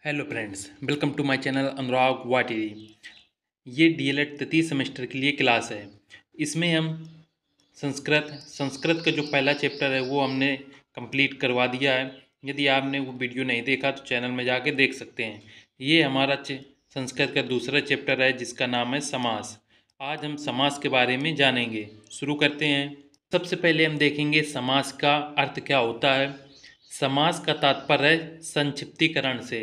Hello friends, welcome to my channel Anurag Watiri. ये DElEd तृतीय semester के लिए क्लास है। इसमें हम संस्कृत का जो पहला चैप्टर है वो हमने कंप्लीट करवा दिया है। यदि आपने वो वीडियो नहीं देखा तो चैनल में जाके देख सकते हैं। ये हमारा संस्कृत का दूसरा चैप्टर है जिसका नाम है समास। आज हम समास के बारे में जानेंगे। शुरू करते हैं। सबसे पहले हम देखेंगे समास का अर्थ क्या होता है। समास का तात्पर्य है संक्षिप्तीकरण से,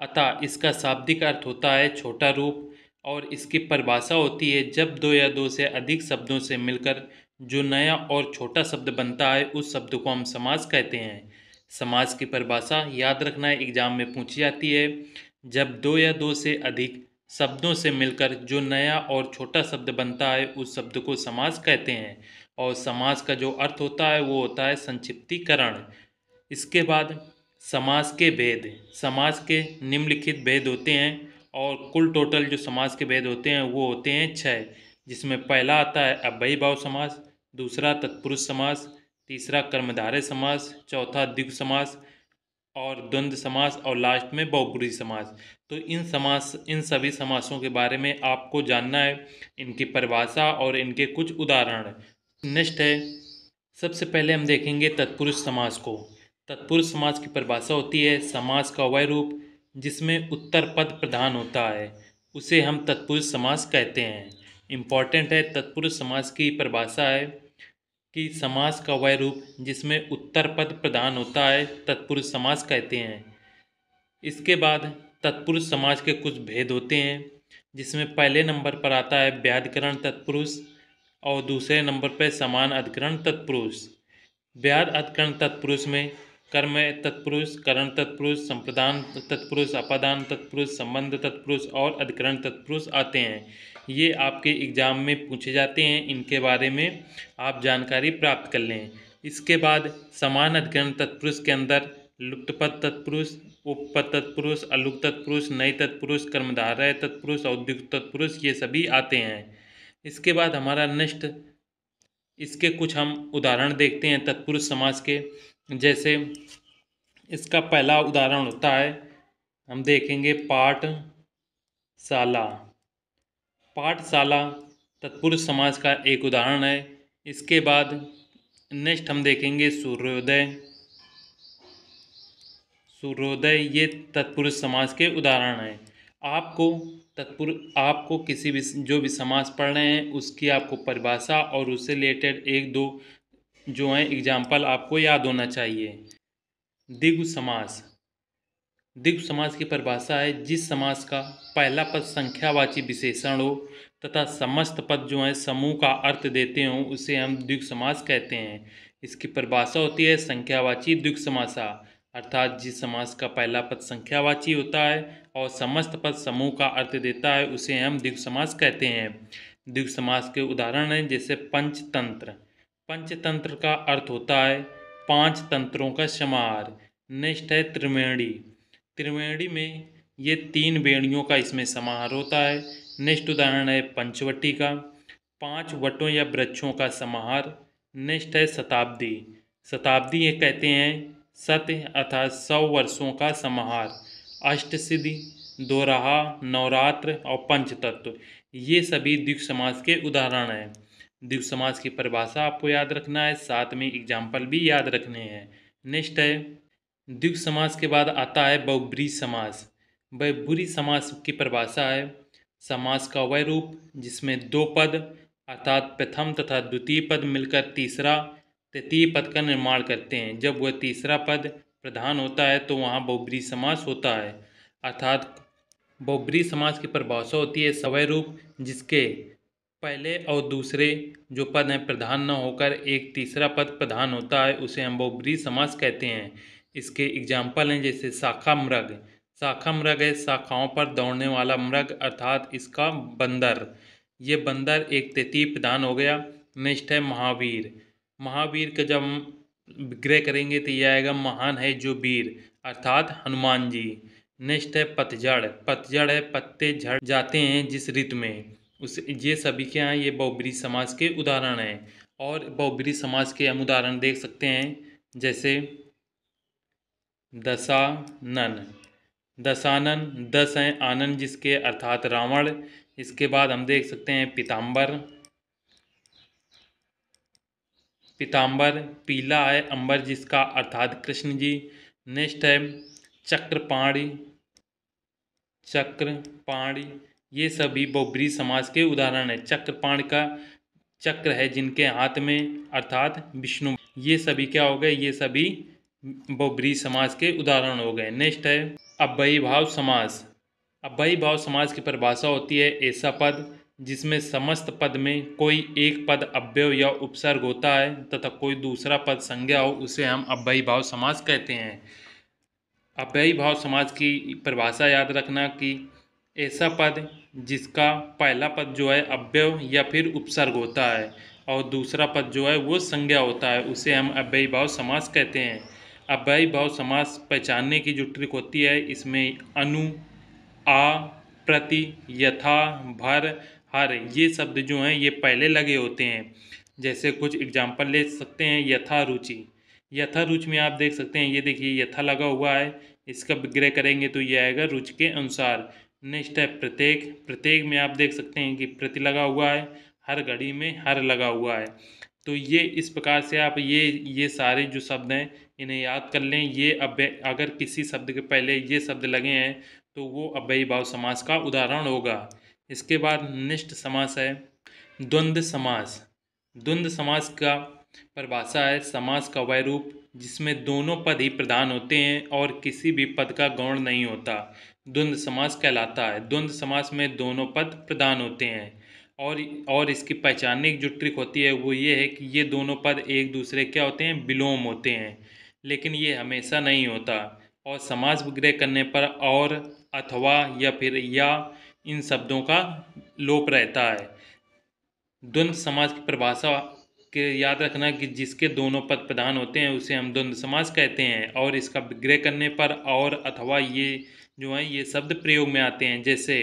अतः इसका शाब्दिक अर्थ होता है छोटा रूप, और इसकी परिभाषा होती है जब दो या दो से अधिक शब्दों से मिलकर जो नया और छोटा शब्द बनता है उस शब्द को हम समास कहते हैं। समास की परिभाषा याद रखना एग्जाम में पूछी जाती है। जब दो या दो से अधिक शब्दों से मिलकर जो नया और छोटा शब्द बनता है उस शब्द को समास कहते हैं। और समास का जो अर्थ होता है वो होता है संक्षिप्तीकरण। इसके बाद समास के भेद। समास के निम्नलिखित भेद होते हैं और कुल टोटल जो समास के भेद होते हैं वो होते हैं 6, जिसमें पहला आता है अव्ययीभाव समास, दूसरा तत्पुरुष समास, तीसरा कर्मधारय समास, चौथा द्विगु समास और द्वंद्व समास, और लास्ट में बहुब्रूही समास। तो इन सभी समासों के बारे में आपको जानना है, इनकी परिभाषा और इनके कुछ उदाहरण। नेक्स्ट है, सबसे पहले हम देखेंगे तत्पुरुष समास को। तत्पुरुष समास की परिभाषा होती है समास का वह रूप जिसमें उत्तर पद प्रधान होता है उसे हम तत्पुरुष समास कहते हैं। इम्पॉर्टेंट है, तत्पुरुष समास की परिभाषा है कि समास का वह रूप जिसमें उत्तर पद प्रधान होता है तत्पुरुष समास कहते हैं। इसके बाद तत्पुरुष समास के कुछ भेद होते हैं, जिसमें पहले नंबर पर आता है व्याधिकरण तत्पुरुष और दूसरे नंबर पर समान अधिकरण तत्पुरुष। व्याध अधिकरण तत्पुरुष में कर्म तत्पुरुष, करण तत्पुरुष, संप्रदान तत्पुरुष, अपादान तत्पुरुष, संबंध तत्पुरुष और अधिकरण तत्पुरुष आते हैं। ये आपके एग्जाम में पूछे जाते हैं, इनके बारे में आप जानकारी प्राप्त कर लें। इसके बाद समान अधिकरण तत्पुरुष के अंदर लुप्तपद तत्पुरुष, उपपद तत्पुरुष, अलुक तत्पुरुष, नई तत्पुरुष, कर्मधारय तत्पुरुष और द्विगु तत्पुरुष ये सभी आते हैं। इसके बाद हमारा नेक्स्ट, इसके कुछ हम उदाहरण देखते हैं तत्पुरुष समास के। जैसे इसका पहला उदाहरण होता है, हम देखेंगे पाठशाला। पाठशाला तत्पुरुष समास का एक उदाहरण है। इसके बाद नेक्स्ट हम देखेंगे सूर्योदय। सूर्योदय ये तत्पुरुष समास के उदाहरण हैं। आपको किसी भी जो भी समास पढ़ रहे हैं उसकी आपको परिभाषा और उससे रिलेटेड एक दो जो हैं एग्जाम्पल आपको याद होना चाहिए। द्विगु समास। द्विगु समास की परिभाषा है जिस समास का पहला पद संख्यावाची विशेषण हो तथा समस्त पद जो हैं समूह का अर्थ देते हों उसे हम द्विगु समास कहते हैं। इसकी परिभाषा होती है संख्यावाची द्विगु समासा, अर्थात जिस समास का पहला पद संख्यावाची होता है और समस्त पद समूह का अर्थ देता है उसे हम द्विगु समास कहते हैं। द्विगु समास के उदाहरण हैं जैसे पंचतंत्र। पंचतंत्र का अर्थ होता है 5 तंत्रों का समाहार। नेक्स्ट है त्रिवेणी। त्रिवेणी में ये 3 वेणियों का इसमें समाहार होता है। नेक्स्ट उदाहरण है पंचवटी का, 5 वटों या वृक्षों का समाहार। नेक्स्ट है शताब्दी। शताब्दी ये कहते हैं सत्य अर्थात 100 वर्षों का समाहार। अष्टसिद्धि, दोराहा, नवरात्र और पंचतत्व ये सभी द्विगु समास के उदाहरण हैं। द्विगु समास की परिभाषा आपको याद रखना है, साथ में एग्जाम्पल भी याद रखने हैं। नेक्स्ट है, द्विगु समास के बाद आता है बहुब्रीहि समास। बहुब्रीहि समास की परिभाषा है समास का वह रूप जिसमें 2 पद अर्थात प्रथम तथा द्वितीय पद मिलकर तीसरा तृतीय पद का निर्माण करते हैं। जब वह तीसरा पद प्रधान होता है तो वहाँ बहुब्रीहि समास होता है। अर्थात बहुब्रीहि समास की परिभाषा होती है सवय रूप जिसके पहले और दूसरे जो पद हैं प्रधान न होकर एक तीसरा पद प्रधान होता है उसे हम बहुब्रीहि समास कहते हैं। इसके एग्जाम्पल हैं जैसे शाखा मृग। शाखा मृग है शाखाओं पर दौड़ने वाला मृग अर्थात इसका बंदर। ये बंदर एक तृतीय प्रधान हो गया। नेक्स्ट है महावीर। महावीर का जब हम विग्रह करेंगे तो यह आएगा महान है जो वीर अर्थात हनुमान जी। नेक्स्ट है पतझड़। पतझड़ है पत्ते झड़ जाते हैं जिस ऋतु में, उस ये सभी के यहाँ ये बहुब्रीहि समास के उदाहरण हैं। और बहुब्रीहि समास के हम उदाहरण देख सकते हैं जैसे दशानन। दशानन, दस हैं आनंद जिसके अर्थात रावण। इसके बाद हम देख सकते हैं पीताम्बर, पीताम्बर पीला है अंबर जिसका अर्थात कृष्ण जी। नेक्स्ट है चक्रपाणी, चक्रपाणी ये सभी बहुब्रीहि समास के उदाहरण है। चक्रपाणी का चक्र है जिनके हाथ में अर्थात विष्णु, ये सभी क्या हो गए, ये सभी बहुब्रीहि समास के उदाहरण हो गए। नेक्स्ट है अव्ययी भाव समास। अव्ययी भाव समास की परिभाषा होती है ऐसा पद जिसमें समस्त पद में कोई एक पद अव्यय या उपसर्ग होता है तथा कोई दूसरा पद संज्ञा हो, उसे हम अव्ययी भाव समास कहते हैं। अव्ययी भाव समास की परिभाषा याद रखना कि ऐसा पद जिसका पहला पद जो है अव्यय या फिर उपसर्ग होता है और दूसरा पद जो है वो संज्ञा होता है, उसे हम अव्ययी भाव समास कहते हैं। अव्ययी भाव समास पहचानने की जो ट्रिक होती है, इसमें अनु, आ, प्रति, यथा, भर, हर ये शब्द जो हैं ये पहले लगे होते हैं। जैसे कुछ एग्जाम्पल ले सकते हैं, यथा रुचि। यथा रुचि में आप देख सकते हैं, ये देखिए यथा लगा हुआ है, इसका विग्रह करेंगे तो ये आएगा रुचि के अनुसार। नेक्स्ट है प्रत्येक। प्रत्येक में आप देख सकते हैं कि प्रति लगा हुआ है, हर घड़ी में हर लगा हुआ है। तो ये इस प्रकार से आप ये सारे जो शब्द हैं इन्हें याद कर लें। ये अगर किसी शब्द के पहले ये शब्द लगे हैं तो वो अव्ययी भाव समास का उदाहरण होगा। इसके बाद नेक्स्ट समास है द्वंद्व समास। द्वंद्व समास का परिभाषा है समास का वह रूप जिसमें दोनों पद ही प्रधान होते हैं और किसी भी पद का गौण नहीं होता, द्वंद्व समास कहलाता है। द्वंद्व समास में दोनों पद प्रधान होते हैं और इसकी पहचानने की जो ट्रिक होती है वो ये है कि ये दोनों पद एक दूसरे क्या होते हैं, विलोम होते हैं, लेकिन ये हमेशा नहीं होता। और समास विग्रह करने पर और, अथवा या फिर या इन शब्दों का लोप रहता है। द्वंद्व समास की परिभाषा के याद रखना कि जिसके दोनों पद प्रधान होते हैं उसे हम द्वंद्व समास कहते हैं और इसका विग्रह करने पर और, अथवा ये जो है ये शब्द प्रयोग में आते हैं। जैसे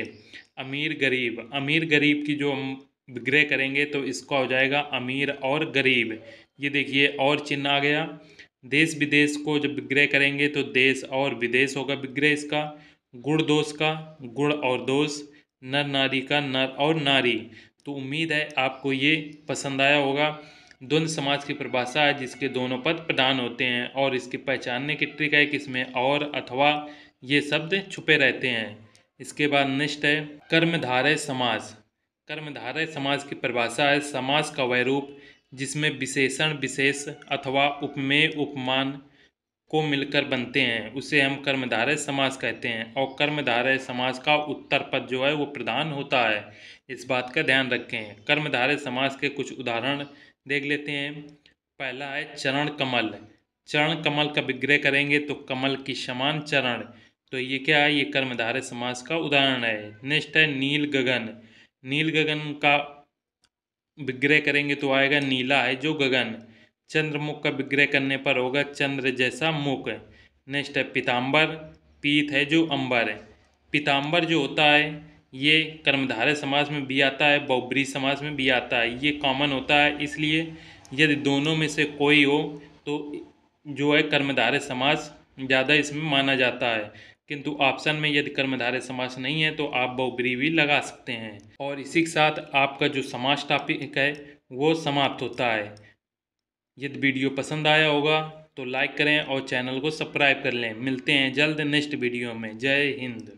अमीर गरीब, अमीर गरीब की जो हम विग्रह करेंगे तो इसका हो जाएगा अमीर और गरीब। ये देखिए और चिन्ह आ गया। देश विदेश को जब विग्रह करेंगे तो देश और विदेश होगा विग्रह इसका। गुण दोष का गुण और दोष, नर नारी का नर और नारी। तो उम्मीद है आपको ये पसंद आया होगा। द्वंद्व समास की परिभाषा है जिसके दोनों पद प्रधान होते हैं और इसके पहचानने की ट्रिक है कि इसमें और, अथवा ये शब्द छुपे रहते हैं। इसके बाद नेक्स्ट है कर्मधारय समास। कर्मधारय समास की परिभाषा है समास का वह रूप जिसमें विशेषण विशेष अथवा उपमेय उपमान को मिलकर बनते हैं, उसे हम कर्मधारय समास कहते हैं। और कर्मधारय समास का उत्तर पद जो है वो प्रधान होता है, इस बात का ध्यान रखें। कर्मधारय समास के कुछ उदाहरण देख लेते हैं। पहला है चरण कमल। चरण कमल का विग्रह करेंगे तो कमल की समान चरण, तो ये क्या है, ये कर्मधारय समास का उदाहरण है। नेक्स्ट है नील गगन। नील गगन का विग्रह करेंगे तो आएगा नीला है जो गगन। चंद्रमुख का विग्रह करने पर होगा चंद्र जैसा मुख। नेक्स्ट है पीताम्बर, पीत है जो अंबर है। पीताम्बर जो होता है ये कर्मधारय समास में भी आता है, बहुब्रीहि समास में भी आता है, ये कॉमन होता है। इसलिए यदि दोनों में से कोई हो तो जो है कर्मधारय समास ज़्यादा इसमें माना जाता है, किंतु ऑप्शन में यदि कर्मधारय समास नहीं है तो आप बहुब्रीहि भी लगा सकते हैं। और इसी के साथ आपका जो समास टॉपिक है वो समाप्त होता है। यदि वीडियो पसंद आया होगा तो लाइक करें और चैनल को सब्सक्राइब कर लें। मिलते हैं जल्द नेक्स्ट वीडियो में। जय हिंद।